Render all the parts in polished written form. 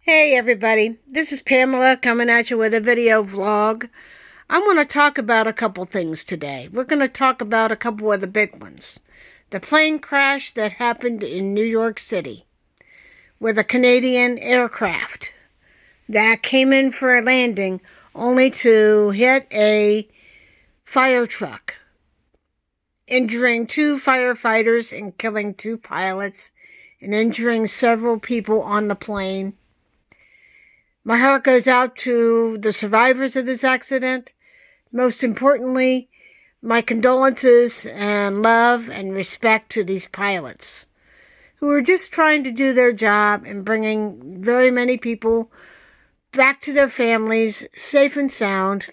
Hey everybody, this is Pamela coming at you with a video vlog. I want to talk about a couple things today. We're going to talk about a couple of the big ones. The plane crash that happened in New York City with a Canadian aircraft that came in for a landing only to hit a fire truck, injuring 2 firefighters and killing 2 pilots and injuring several people on the plane. My heart goes out to the survivors of this accident. Most importantly, my condolences and love and respect to these pilots who are just trying to do their job and bringing very many people back to their families safe and sound,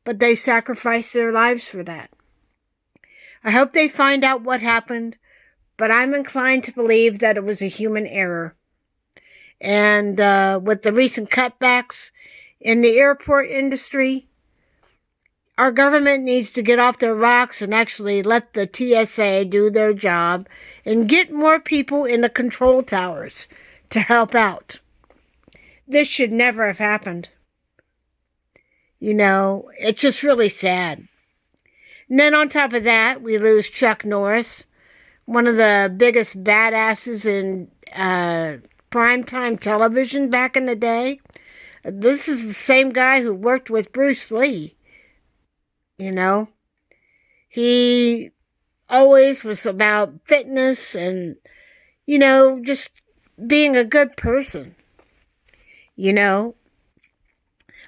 but they sacrificed their lives for that. I hope they find out what happened, but I'm inclined to believe that it was a human error. And with the recent cutbacks in the airport industry, our government needs to get off their rocks and actually let the TSA do their job and get more people in the control towers to help out. This should never have happened. It's just really sad. And then on top of that, we lose Chuck Norris, one of the biggest badasses in primetime television back in the day. This is the same guy who worked with Bruce Lee. He always was about fitness and, just being a good person. I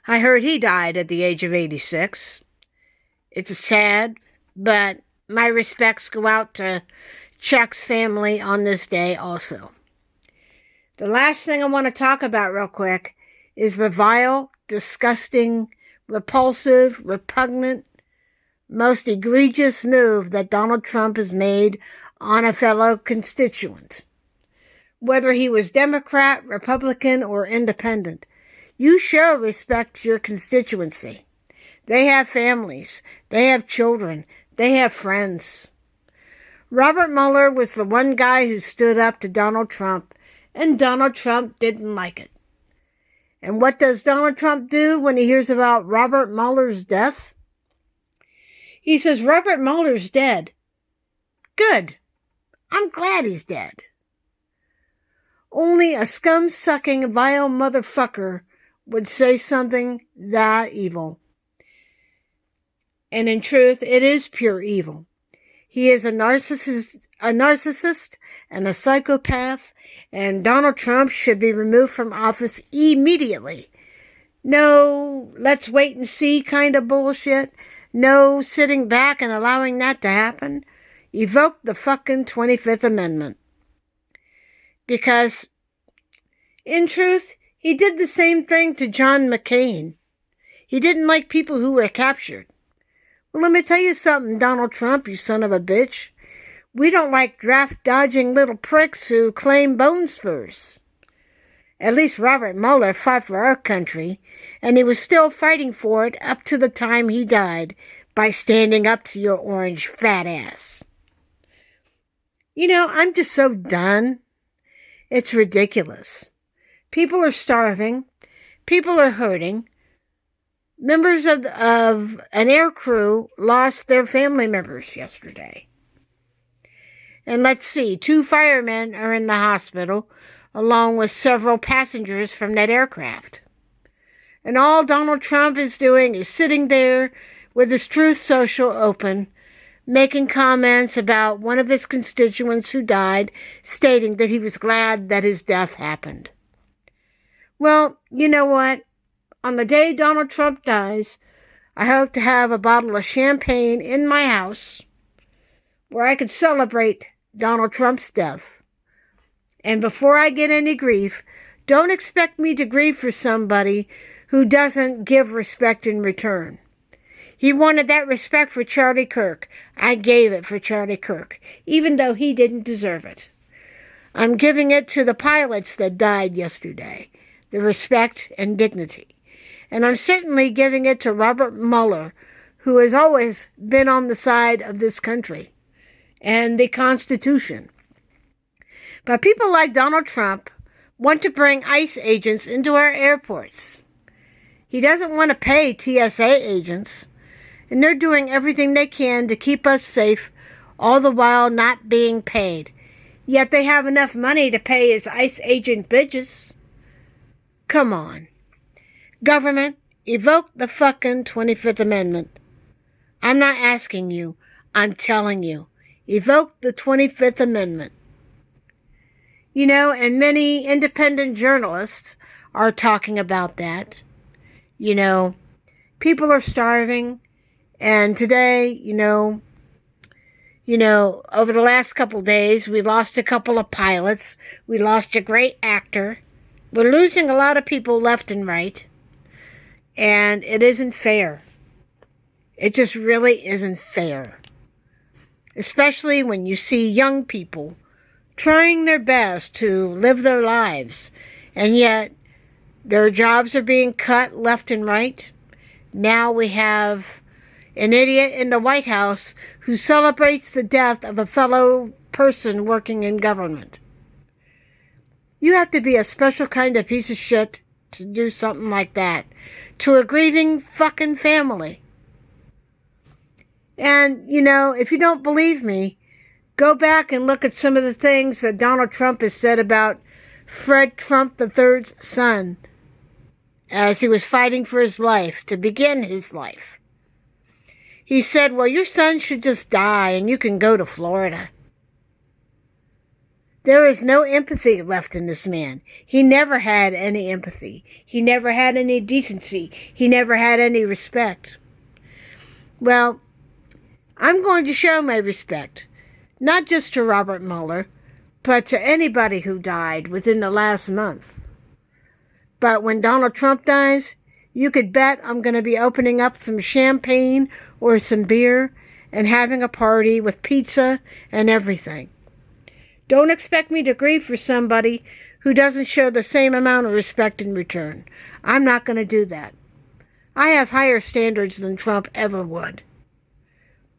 heard he died at the age of 86. It's sad, but my respects go out to Chuck's family on this day also. The last thing I want to talk about real quick is the vile, disgusting, repulsive, repugnant, most egregious move that Donald Trump has made on a fellow constituent. Whether he was Democrat, Republican, or Independent, you show respect to your constituency. They have families. They have children. They have friends. Robert Mueller was the one guy who stood up to Donald Trump, and Donald Trump didn't like it. And what does Donald Trump do when he hears about Robert Mueller's death? He says, Robert Mueller's dead. Good. I'm glad he's dead. Only a scum-sucking, vile motherfucker would say something that evil. And in truth, it is pure evil. He is a narcissist and a psychopath, and Donald Trump should be removed from office immediately. No, let's wait and see kind of bullshit. No sitting back and allowing that to happen. Evoke the fucking 25th Amendment. Because, in truth, he did the same thing to John McCain. He didn't like people who were captured. Well, let me tell you something, Donald Trump, you son of a bitch. We don't like draft-dodging little pricks who claim bone spurs. At least Robert Mueller fought for our country, and he was still fighting for it up to the time he died by standing up to your orange fat ass. I'm just so done. It's ridiculous. People are starving. People are hurting. Members of an air crew lost their family members yesterday. And let's see, 2 firemen are in the hospital, along with several passengers from that aircraft. And all Donald Trump is doing is sitting there with his Truth Social open, making comments about one of his constituents who died, stating that he was glad that his death happened. Well, you know what? On the day Donald Trump dies, I hope to have a bottle of champagne in my house where I could celebrate Donald Trump's death. And before I get any grief, don't expect me to grieve for somebody who doesn't give respect in return. He wanted that respect for Charlie Kirk. I gave it for Charlie Kirk, even though he didn't deserve it. I'm giving it to the pilots that died yesterday, the respect and dignity. And I'm certainly giving it to Robert Mueller, who has always been on the side of this country and the Constitution. But people like Donald Trump want to bring ICE agents into our airports. He doesn't want to pay TSA agents, and they're doing everything they can to keep us safe, all the while not being paid. Yet they have enough money to pay his ICE agent bitches. Come on. Government, evoke the fucking 25th Amendment. I'm not asking you. I'm telling you. Evoke the 25th Amendment. And many independent journalists are talking about that. People are starving. And today, over the last couple days, we lost a couple of pilots. We lost a great actor. We're losing a lot of people left and right. And it isn't fair. It just really isn't fair. Especially when you see young people trying their best to live their lives, and yet their jobs are being cut left and right. Now we have an idiot in the White House who celebrates the death of a fellow person working in government. You have to be a special kind of piece of shit to do something like that to a grieving fucking family. And, if you don't believe me, go back and look at some of the things that Donald Trump has said about Fred Trump III's son as he was fighting for his life, to begin his life. He said, well, your son should just die and you can go to Florida. There is no empathy left in this man. He never had any empathy. He never had any decency. He never had any respect. Well, I'm going to show my respect, not just to Robert Mueller, but to anybody who died within the last month. But when Donald Trump dies, you could bet I'm going to be opening up some champagne or some beer and having a party with pizza and everything. Don't expect me to grieve for somebody who doesn't show the same amount of respect in return. I'm not going to do that. I have higher standards than Trump ever would.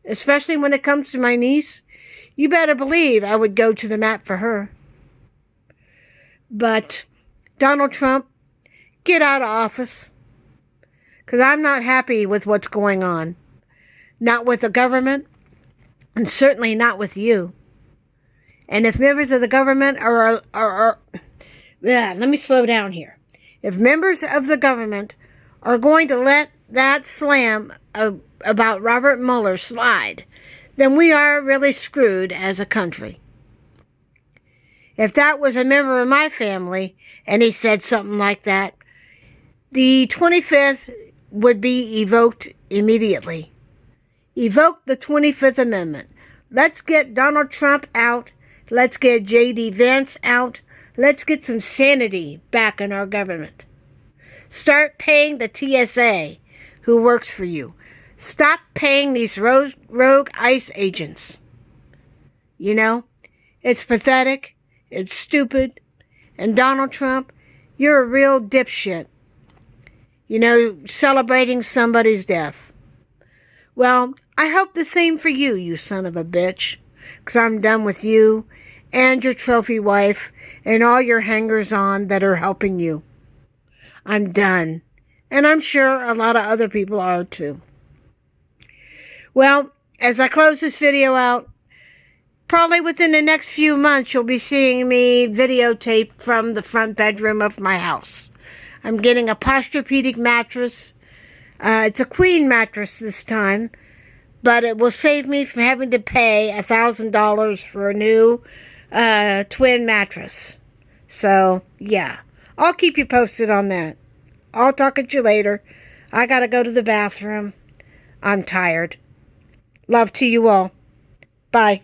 Especially when it comes to my niece, you better believe I would go to the mat for her. But Donald Trump, get out of office. Because I'm not happy with what's going on. Not with the government, and certainly not with you. And if members of the government let me slow down here. If members of the government are going to let that slam about Robert Mueller slide, then we are really screwed as a country. If that was a member of my family and he said something like that, the 25th would be evoked immediately. Evoke the 25th Amendment. Let's get Donald Trump out. Let's get J.D. Vance out. Let's get some sanity back in our government. Start paying the TSA who works for you. Stop paying these rogue ICE agents. It's pathetic. It's stupid. And Donald Trump, you're a real dipshit. Celebrating somebody's death. Well, I hope the same for you, you son of a bitch. Because I'm done with you and your trophy wife and all your hangers-on that are helping you. I'm done. And I'm sure a lot of other people are too. Well, as I close this video out, probably within the next few months you'll be seeing me videotape from the front bedroom of my house. I'm getting a Posturepedic mattress. It's a queen mattress this time, but it will save me from having to pay $1,000 for a new twin mattress. So, yeah. I'll keep you posted on that. I'll talk at you later. I gotta go to the bathroom. I'm tired. Love to you all. Bye.